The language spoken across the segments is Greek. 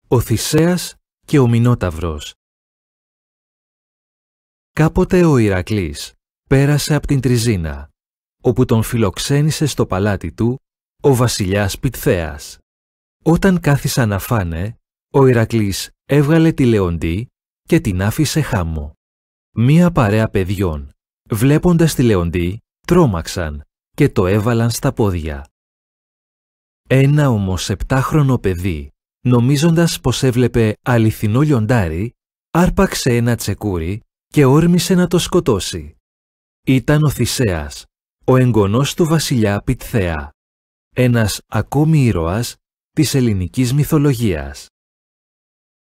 Ο Θησέας και ο Μινόταυρος. Κάποτε ο Ηρακλής πέρασε από την Τριζίνα, όπου τον φιλοξένησε στο παλάτι του ο βασιλιάς Πιτθέας. Όταν κάθισαν να φάνε, ο Ηρακλής έβγαλε τη Λεοντή και την άφησε χάμω. Μία παρέα παιδιών, βλέποντας τη Λεοντή, τρόμαξαν και το έβαλαν στα πόδια. Ένα όμως 7χρονο παιδί, νομίζοντας πως έβλεπε αληθινό λιοντάρι, άρπαξε ένα τσεκούρι και όρμησε να το σκοτώσει. Ήταν ο Θησέας, ο εγγονός του βασιλιά Πιτθέα, ένας ακόμη ήρωας της ελληνικής μυθολογίας.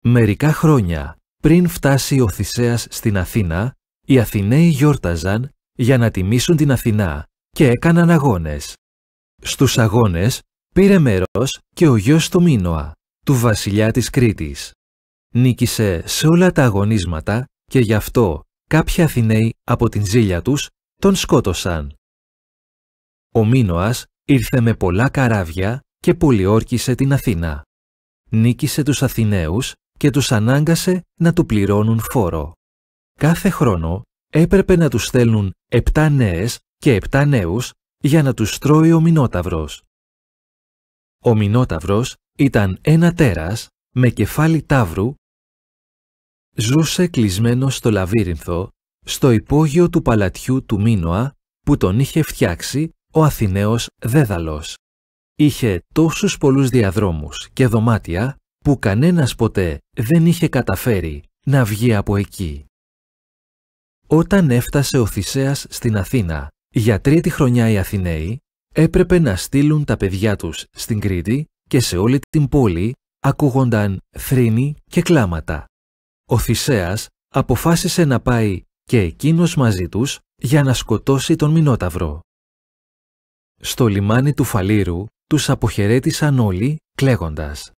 Μερικά χρόνια πριν φτάσει ο Θησέας στην Αθήνα, οι Αθηναίοι γιόρταζαν για να τιμήσουν την Αθηνά και έκαναν αγώνες. Στους αγώνες πήρε μέρος και ο γιος του Μίνωα, του βασιλιά της Κρήτης. Νίκησε σε όλα τα αγωνίσματα και γι' αυτό κάποιοι Αθηναίοι από την ζήλια τους τον σκότωσαν. Ο Μίνωας ήρθε με πολλά καράβια και πολιόρκησε την Αθήνα. Νίκησε τους Αθηναίους και τους ανάγκασε να του πληρώνουν φόρο. Κάθε χρόνο έπρεπε να τους στέλνουν 7 νέες και 7 νέους για να τους τρώει ο Μινόταυρος. Ο Μινόταυρος ήταν ένα τέρας με κεφάλι ταύρου. Ζούσε κλεισμένος στο λαβύρινθο, στο υπόγειο του παλατιού του Μίνωα που τον είχε φτιάξει ο Αθηναίος Δέδαλος. Είχε τόσους πολλούς διαδρόμους και δωμάτια που κανένας ποτέ δεν είχε καταφέρει να βγει από εκεί. Όταν έφτασε ο Θησέας στην Αθήνα για 3η χρονιά, οι Αθηναίοι έπρεπε να στείλουν τα παιδιά τους στην Κρήτη και σε όλη την πόλη ακούγονταν θρήνη και κλάματα. Ο Θησέας αποφάσισε να πάει και εκείνος μαζί τους για να σκοτώσει τον Μινόταυρο. Στο λιμάνι του Φαλήρου τους αποχαιρέτησαν όλοι κλαίγοντας.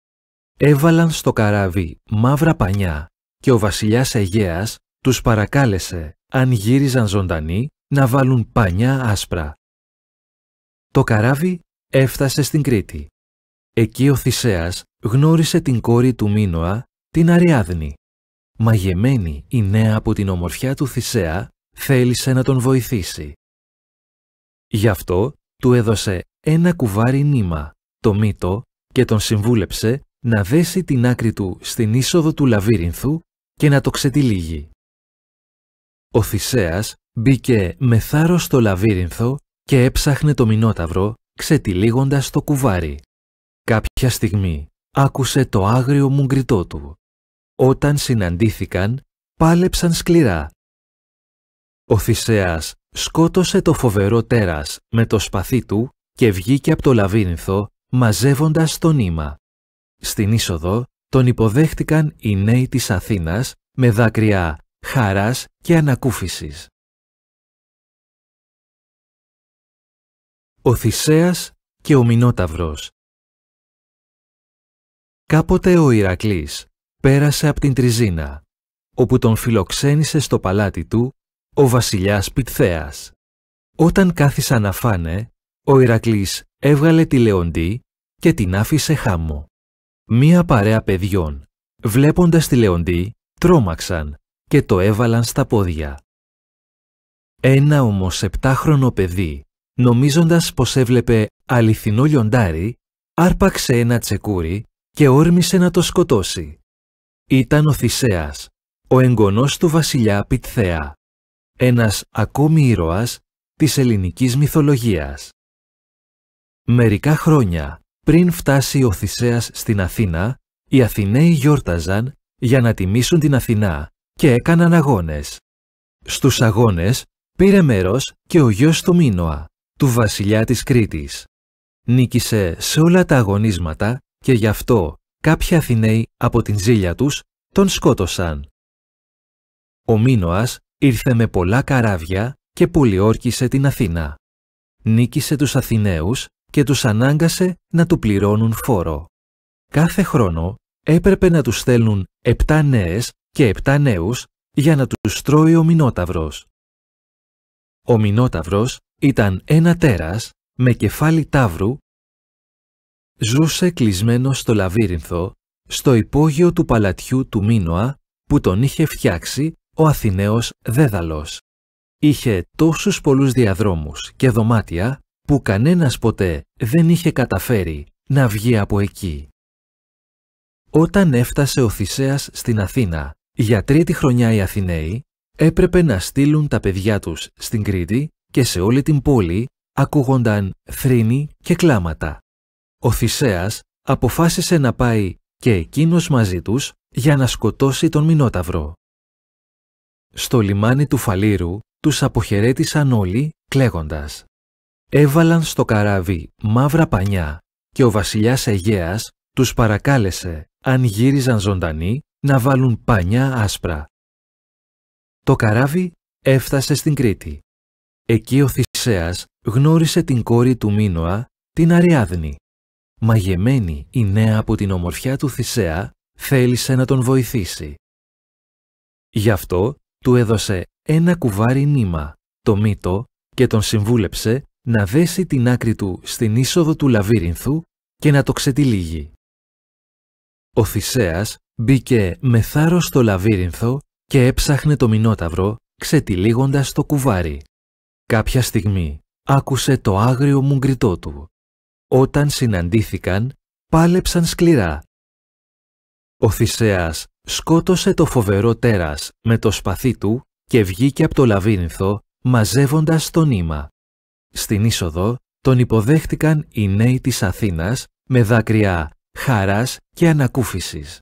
Έβαλαν στο καράβι μαύρα πανιά και ο βασιλιάς Αιγαίας τους παρακάλεσε, αν γύριζαν ζωντανοί, να βάλουν πανιά άσπρα. Το καράβι έφτασε στην Κρήτη. Εκεί ο Θησέας γνώρισε την κόρη του Μίνωα, την Αριάδνη. Μαγεμένη η νέα από την ομορφιά του Θησέα, θέλησε να τον βοηθήσει. Γι' αυτό του έδωσε ένα κουβάρι νήμα, το μύτο, και τον συμβούλεψε να δέσει την άκρη του στην είσοδο του λαβύρινθου και να το ξετυλίγει. Ο Θησέας μπήκε με θάρρος στο λαβύρινθο και έψαχνε το Μινόταυρο ξετυλίγοντας το κουβάρι. Κάποια στιγμή άκουσε το άγριο μουγκριτό του. Όταν συναντήθηκαν, πάλεψαν σκληρά. Ο Θησέας σκότωσε το φοβερό τέρας με το σπαθί του και βγήκε από το λαβύρινθο μαζεύοντας το νήμα. Στην είσοδο τον υποδέχτηκαν οι νέοι της Αθήνας με δάκρυα χαράς και ανακούφισης. Ο Θησέας και ο Μινόταυρος. Κάποτε ο Ηρακλής πέρασε από την Τριζίνα, όπου τον φιλοξένησε στο παλάτι του ο βασιλιάς Πιτθέας. Όταν κάθισαν να φάνε, ο Ηρακλής έβγαλε τη Λεοντή και την άφησε χάμω. Μία παρέα παιδιών, βλέποντας τη Λεοντή, τρόμαξαν και το έβαλαν στα πόδια. Ένα όμως 7χρονο παιδί, νομίζοντας πως έβλεπε αληθινό λιοντάρι, άρπαξε ένα τσεκούρι και όρμησε να το σκοτώσει. Ήταν ο Θησέας, ο εγγονός του βασιλιά Πιτθέα, ένας ακόμη ήρωας της ελληνικής μυθολογίας. Μερικά χρόνια πριν φτάσει ο Θησέας στην Αθήνα, οι Αθηναίοι γιόρταζαν για να τιμήσουν την Αθηνά και έκαναν αγώνες. Στους αγώνες πήρε μέρος και ο γιος του Μίνωα, του βασιλιά της Κρήτης. Νίκησε σε όλα τα αγωνίσματα και γι' αυτό κάποιοι Αθηναίοι από την ζήλια τους τον σκότωσαν. Ο Μίνωας ήρθε με πολλά καράβια και πολιόρκησε την Αθήνα. Νίκησε τους Αθηναίους και τους ανάγκασε να του πληρώνουν φόρο. Κάθε χρόνο έπρεπε να τους στέλνουν 7 νέες και 7 νέους για να τους τρώει ο Μινόταυρος. Ο Μινόταυρος ήταν ένα τέρας με κεφάλι ταύρου. Ζούσε κλεισμένος στο λαβύρινθο, στο υπόγειο του παλατιού του Μίνωα που τον είχε φτιάξει ο Αθηναίος Δέδαλος. Είχε τόσους πολλούς διαδρόμους και δωμάτια που κανένας ποτέ δεν είχε καταφέρει να βγει από εκεί. Όταν έφτασε ο Θησέας στην Αθήνα για 3η χρονιά, οι Αθηναίοι έπρεπε να στείλουν τα παιδιά τους στην Κρήτη και σε όλη την πόλη ακούγονταν θρήνη και κλάματα. Ο Θησέας αποφάσισε να πάει και εκείνος μαζί τους για να σκοτώσει τον Μινόταυρο. Στο λιμάνι του Φαλήρου τους αποχαιρέτησαν όλοι κλαίγοντας. Έβαλαν στο καράβι μαύρα πανιά και ο βασιλιάς Αιγαίας τους παρακάλεσε, αν γύριζαν ζωντανοί, να βάλουν πανιά άσπρα. Το καράβι έφτασε στην Κρήτη. Εκεί ο Θησέας γνώρισε την κόρη του Μίνωα, την Αριάδνη. Μαγεμένη η νέα από την ομορφιά του Θησέα, θέλησε να τον βοηθήσει. Γι' αυτό του έδωσε ένα κουβάρι νήμα, το μύτο, και τον συμβούλεψε να δέσει την άκρη του στην είσοδο του λαβύρινθου και να το ξετυλίγει. Ο Θησέας μπήκε με θάρρος στο λαβύρινθο και έψαχνε το Μινόταυρο ξετυλίγοντας το κουβάρι. Κάποια στιγμή άκουσε το άγριο μουγκριτό του. Όταν συναντήθηκαν, πάλεψαν σκληρά. Ο Θησέας σκότωσε το φοβερό τέρας με το σπαθί του και βγήκε από το λαβύρινθο μαζεύοντας το νήμα. Στην είσοδο τον υποδέχτηκαν οι νέοι της Αθήνας με δάκρυα χαράς και ανακούφισης.